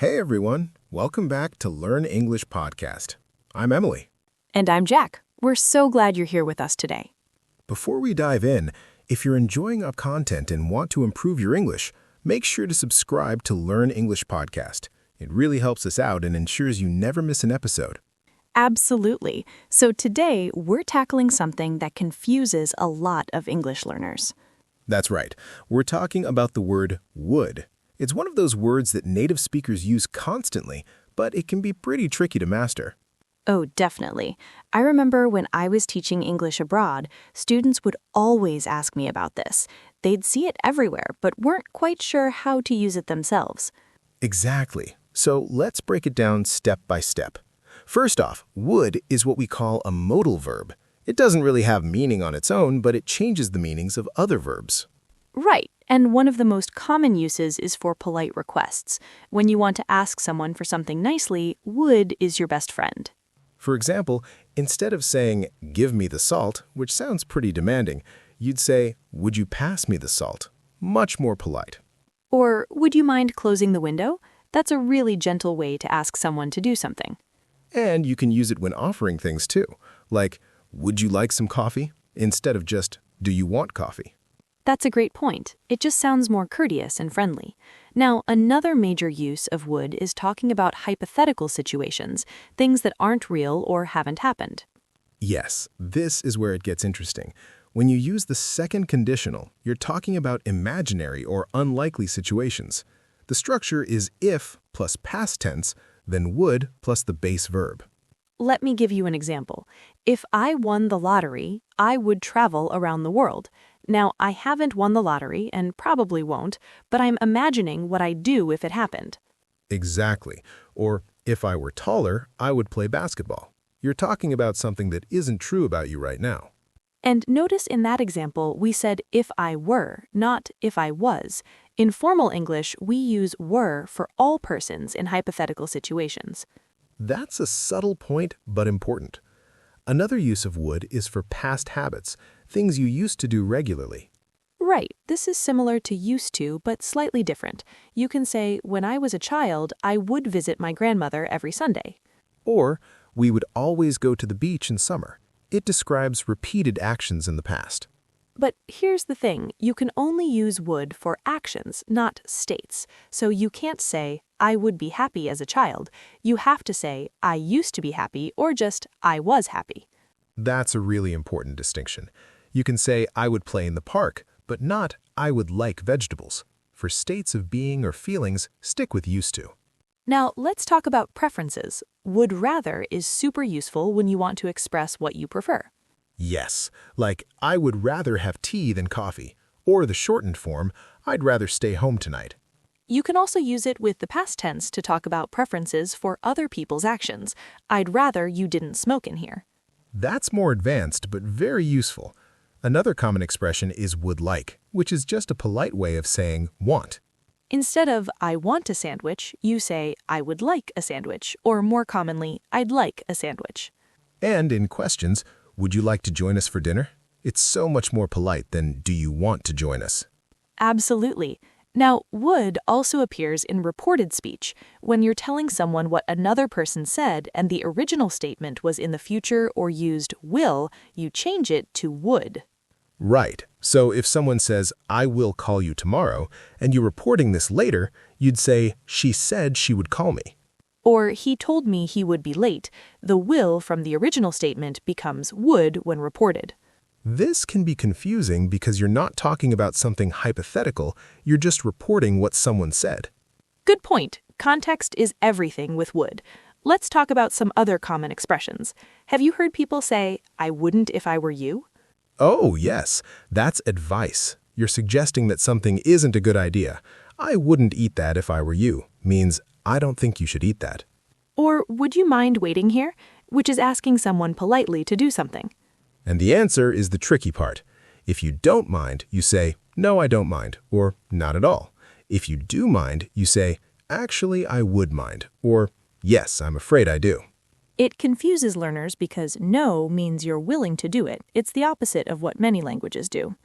Hey everyone, welcome back to Learn English Podcast. I'm Emily. And I'm Jack. We're so glad you're here with us today. Before we dive in, if you're enjoying our content and want to improve your English, make sure to subscribe to Learn English Podcast. It really helps us out and ensures you never miss an episode. Absolutely. So today, we're tackling something that confuses a lot of English learners. That's right. We're talking about the word would. It's one of those words that native speakers use constantly, but it can be pretty tricky to master. Oh, definitely. I remember when I was teaching English abroad, students would always ask me about this. They'd see it everywhere, but weren't quite sure how to use it themselves. Exactly. So let's break it down step by step. First off, would is what we call a modal verb. It doesn't really have meaning on its own, but it changes the meanings of other verbs. Right, and one of the most common uses is for polite requests. When you want to ask someone for something nicely, would is your best friend. For example, instead of saying, "Give me the salt," which sounds pretty demanding, you'd say, "Would you pass me the salt?" Much more polite. Or, would you mind closing the window? That's a really gentle way to ask someone to do something. And you can use it when offering things too, like, "Would you like some coffee?" instead of just, "Do you want coffee?" That's a great point. It just sounds more courteous and friendly. Now, another major use of would is talking about hypothetical situations, things that aren't real or haven't happened. Yes, this is where it gets interesting. When you use the second conditional, you're talking about imaginary or unlikely situations. The structure is if plus past tense, then would plus the base verb. Let me give you an example. If I won the lottery, I would travel around the world. Now, I haven't won the lottery and probably won't, but I'm imagining what I'd do if it happened. Exactly. Or, if I were taller, I would play basketball. You're talking about something that isn't true about you right now. And notice in that example, we said if I were, not if I was. In formal English, we use were for all persons in hypothetical situations. That's a subtle point, but important. Another use of would is for past habits, things you used to do regularly. Right, this is similar to used to, but slightly different. You can say, when I was a child, I would visit my grandmother every Sunday. Or, we would always go to the beach in summer. It describes repeated actions in the past. But here's the thing, you can only use would for actions, not states. So you can't say, I would be happy as a child. You have to say, I used to be happy, or just, I was happy. That's a really important distinction. You can say, I would play in the park, but not, I would like vegetables. For states of being or feelings, stick with used to. Now, let's talk about preferences. Would rather is super useful when you want to express what you prefer. Yes, like, I would rather have tea than coffee. Or the shortened form, I'd rather stay home tonight. You can also use it with the past tense to talk about preferences for other people's actions. I'd rather you didn't smoke in here. That's more advanced, but very useful. Another common expression is would like, which is just a polite way of saying want. Instead of I want a sandwich, you say I would like a sandwich, or more commonly, I'd like a sandwich. And in questions, would you like to join us for dinner? It's so much more polite than do you want to join us? Absolutely. Now, would also appears in reported speech. When you're telling someone what another person said and the original statement was in the future or used will, you change it to would. Right. So if someone says, I will call you tomorrow, and you're reporting this later, you'd say, she said she would call me. Or he told me he would be late. The will from the original statement becomes would when reported. This can be confusing because you're not talking about something hypothetical, you're just reporting what someone said. Good point. Context is everything with would. Let's talk about some other common expressions. Have you heard people say, I wouldn't if I were you? Oh, yes, that's advice. You're suggesting that something isn't a good idea. I wouldn't eat that if I were you, means I don't think you should eat that. Or would you mind waiting here? Which is asking someone politely to do something. And the answer is the tricky part. If you don't mind, you say, no, I don't mind, or not at all. If you do mind, you say, actually, I would mind, or yes, I'm afraid I do. It confuses learners because no means you're willing to do it. It's the opposite of what many languages do.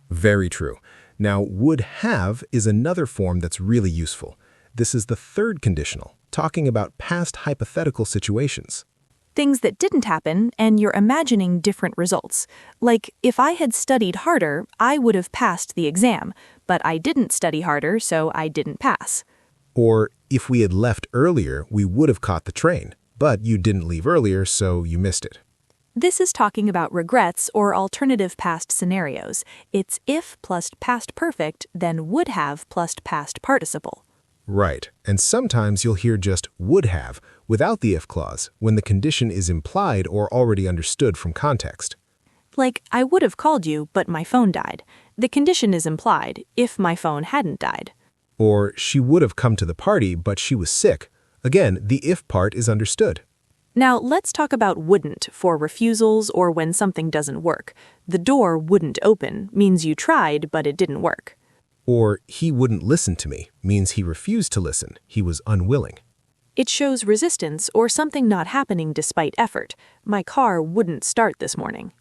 Very true. Now, would have is another form that's really useful. This is the third conditional, talking about past hypothetical situations. Things that didn't happen, and you're imagining different results. Like, if I had studied harder, I would have passed the exam, but I didn't study harder, so I didn't pass. Or, if we had left earlier, we would have caught the train, but you didn't leave earlier, so you missed it. This is talking about regrets or alternative past scenarios. It's if plus past perfect, then would have plus past participle. Right, and sometimes you'll hear just would have without the if clause when the condition is implied or already understood from context. Like, I would have called you, but my phone died. The condition is implied, if my phone hadn't died. Or, she would have come to the party, but she was sick. Again, the if part is understood. Now, let's talk about wouldn't for refusals or when something doesn't work. The door wouldn't open means you tried, but it didn't work. Or, he wouldn't listen to me means he refused to listen. He was unwilling. It shows resistance or something not happening despite effort. My car wouldn't start this morning.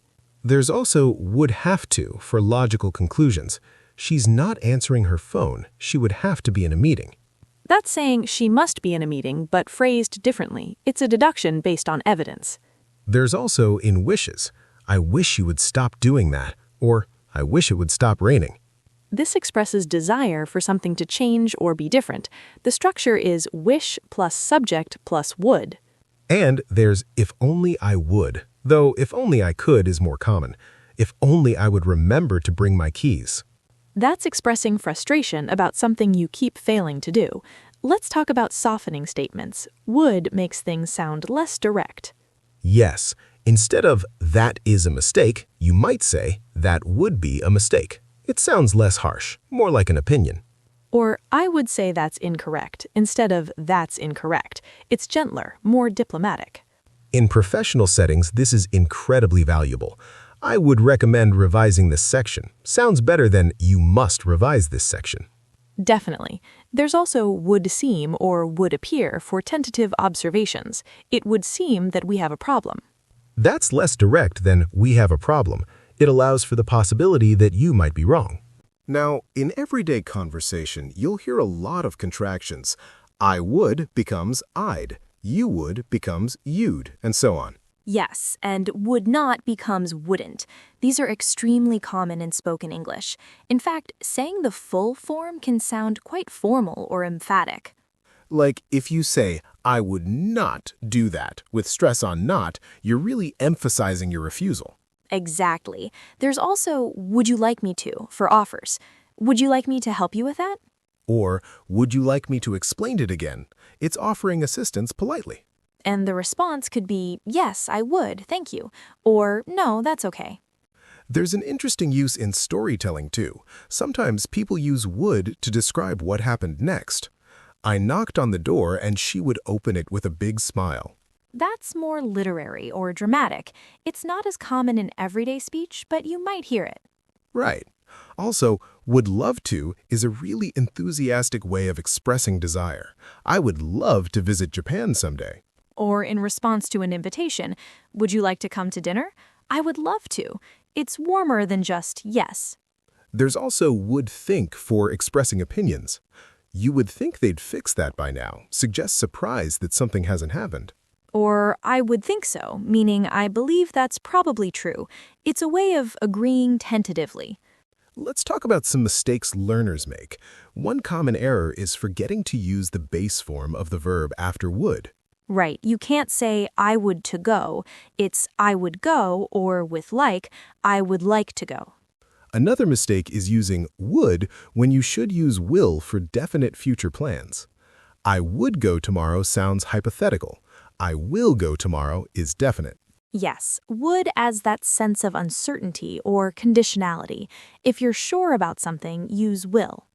There's also would have to for logical conclusions. She's not answering her phone. She would have to be in a meeting. That's saying she must be in a meeting, but phrased differently. It's a deduction based on evidence. There's also in wishes. I wish you would stop doing that. Or, I wish it would stop raining. This expresses desire for something to change or be different. The structure is wish plus subject plus would. And there's if only I would, though if only I could is more common. If only I would remember to bring my keys. That's expressing frustration about something you keep failing to do. Let's talk about softening statements. Would makes things sound less direct. Yes, instead of that is a mistake, you might say that would be a mistake. It sounds less harsh, more like an opinion. Or I would say that's incorrect instead of that's incorrect. It's gentler, more diplomatic. In professional settings, this is incredibly valuable. I would recommend revising this section. Sounds better than you must revise this section. Definitely. There's also would seem or would appear for tentative observations. It would seem that we have a problem. That's less direct than we have a problem. It allows for the possibility that you might be wrong. Now, in everyday conversation, you'll hear a lot of contractions. I would becomes I'd, you would becomes you'd, and so on. Yes, and would not becomes wouldn't. These are extremely common in spoken English. In fact, saying the full form can sound quite formal or emphatic. Like if you say, I would not do that, with stress on not, you're really emphasizing your refusal. Exactly. There's also would you like me to for offers. Would you like me to help you with that? Or, would you like me to explain it again? It's offering assistance politely. And the response could be, yes, I would, thank you. Or, no, that's okay. There's an interesting use in storytelling, too. Sometimes people use would to describe what happened next. I knocked on the door and she would open it with a big smile. That's more literary or dramatic. It's not as common in everyday speech, but you might hear it. Right. Also, would love to is a really enthusiastic way of expressing desire. I would love to visit Japan someday. Or in response to an invitation, would you like to come to dinner? I would love to. It's warmer than just yes. There's also would think for expressing opinions. You would think they'd fix that by now, suggests surprise that something hasn't happened. Or I would think so, meaning I believe that's probably true. It's a way of agreeing tentatively. Let's talk about some mistakes learners make. One common error is forgetting to use the base form of the verb after would. Right, you can't say I would to go. It's I would go, or with like, I would like to go. Another mistake is using would when you should use will for definite future plans. I would go tomorrow sounds hypothetical. I will go tomorrow is definite. Yes, would adds that sense of uncertainty or conditionality. If you're sure about something, use will.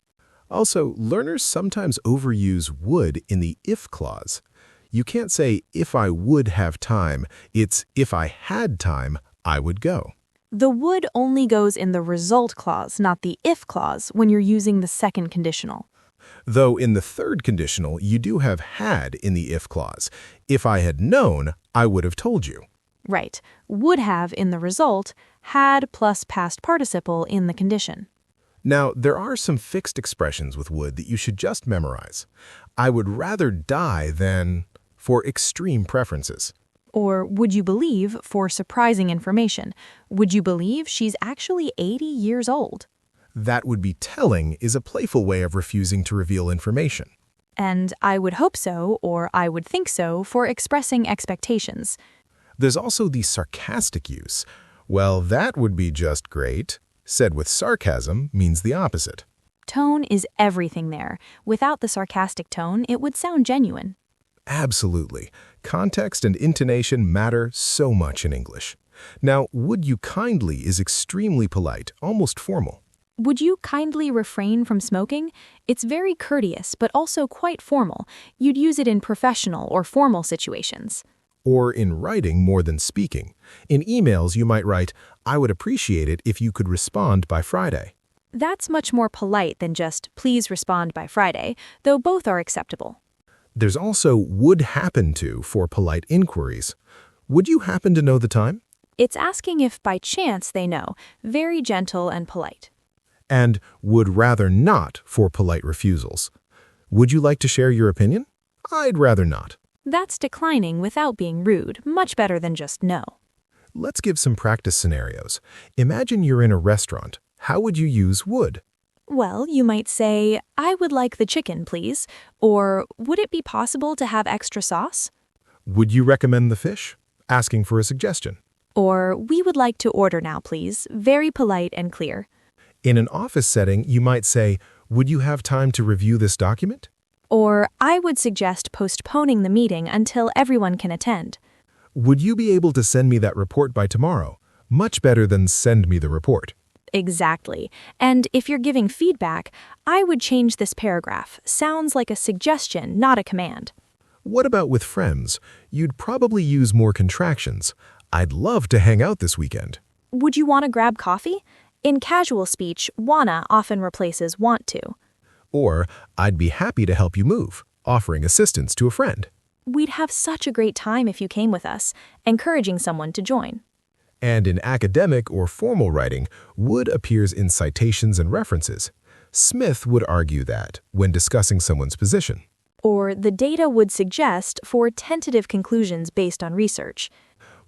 Also, learners sometimes overuse would in the if clause. You can't say if I would have time, it's if I had time, I would go. The would only goes in the result clause, not the if clause, when you're using the second conditional. Though in the third conditional, you do have had in the if clause. If I had known, I would have told you. Right. Would have in the result, had plus past participle in the condition. Now, there are some fixed expressions with would that you should just memorize. I would rather die than for extreme preferences. Or would you believe for surprising information? Would you believe she's actually 80 years old? That would be telling is a playful way of refusing to reveal information. And I would hope so or I would think so for expressing expectations. There's also the sarcastic use. Well, that would be just great. Said with sarcasm means the opposite. Tone is everything there. Without the sarcastic tone, it would sound genuine. Absolutely. Context and intonation matter so much in English. Now, would you kindly is extremely polite, almost formal. Would you kindly refrain from smoking? It's very courteous, but also quite formal. You'd use it in professional or formal situations. Or in writing more than speaking. In emails, you might write, I would appreciate it if you could respond by Friday. That's much more polite than just, please respond by Friday, though both are acceptable. There's also would happen to for polite inquiries. Would you happen to know the time? It's asking if by chance they know, very gentle and polite. And would rather not for polite refusals. Would you like to share your opinion? I'd rather not. That's declining without being rude, much better than just no. Let's give some practice scenarios. Imagine you're in a restaurant. How would you use would? Well, you might say, I would like the chicken, please. Or, would it be possible to have extra sauce? Would you recommend the fish? Asking for a suggestion. Or, we would like to order now, please. Very polite and clear. In an office setting, you might say, would you have time to review this document? Or, I would suggest postponing the meeting until everyone can attend. Would you be able to send me that report by tomorrow? Much better than send me the report. Exactly. And if you're giving feedback, I would change this paragraph. Sounds like a suggestion, not a command. What about with friends? You'd probably use more contractions. I'd love to hang out this weekend. Would you want to grab coffee? In casual speech, wanna often replaces want to. Or, I'd be happy to help you move, offering assistance to a friend. We'd have such a great time if you came with us, encouraging someone to join. And in academic or formal writing, would appears in citations and references. Smith would argue that when discussing someone's position. Or the data would suggest for tentative conclusions based on research.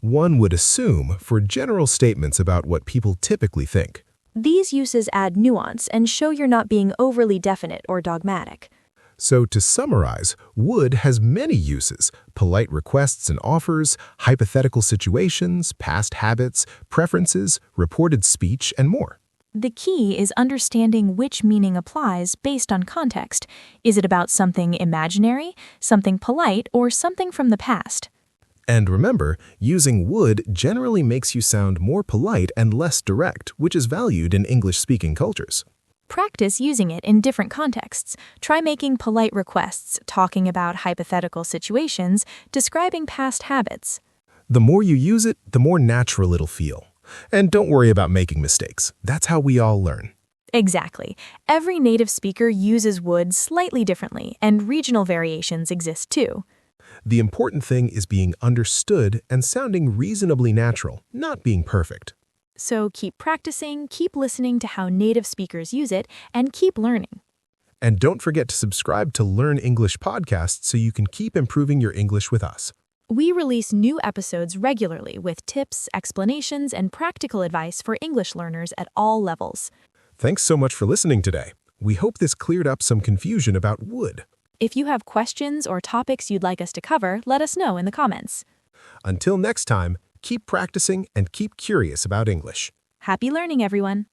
One would assume for general statements about what people typically think. These uses add nuance and show you're not being overly definite or dogmatic. So to summarize, would has many uses: polite requests and offers, hypothetical situations, past habits, preferences, reported speech, and more. The key is understanding which meaning applies based on context. Is it about something imaginary, something polite, or something from the past? And remember, using would generally makes you sound more polite and less direct, which is valued in English-speaking cultures. Practice using it in different contexts. Try making polite requests, talking about hypothetical situations, describing past habits. The more you use it, the more natural it'll feel. And don't worry about making mistakes. That's how we all learn. Exactly. Every native speaker uses would slightly differently, and regional variations exist too. The important thing is being understood and sounding reasonably natural, not being perfect. So keep practicing, keep listening to how native speakers use it, and keep learning. And don't forget to subscribe to Learn English podcasts so you can keep improving your English with us. We release new episodes regularly with tips, explanations, and practical advice for English learners at all levels. Thanks so much for listening today. We hope this cleared up some confusion about would. If you have questions or topics you'd like us to cover, let us know in the comments. Until next time, keep practicing and keep curious about English. Happy learning, everyone!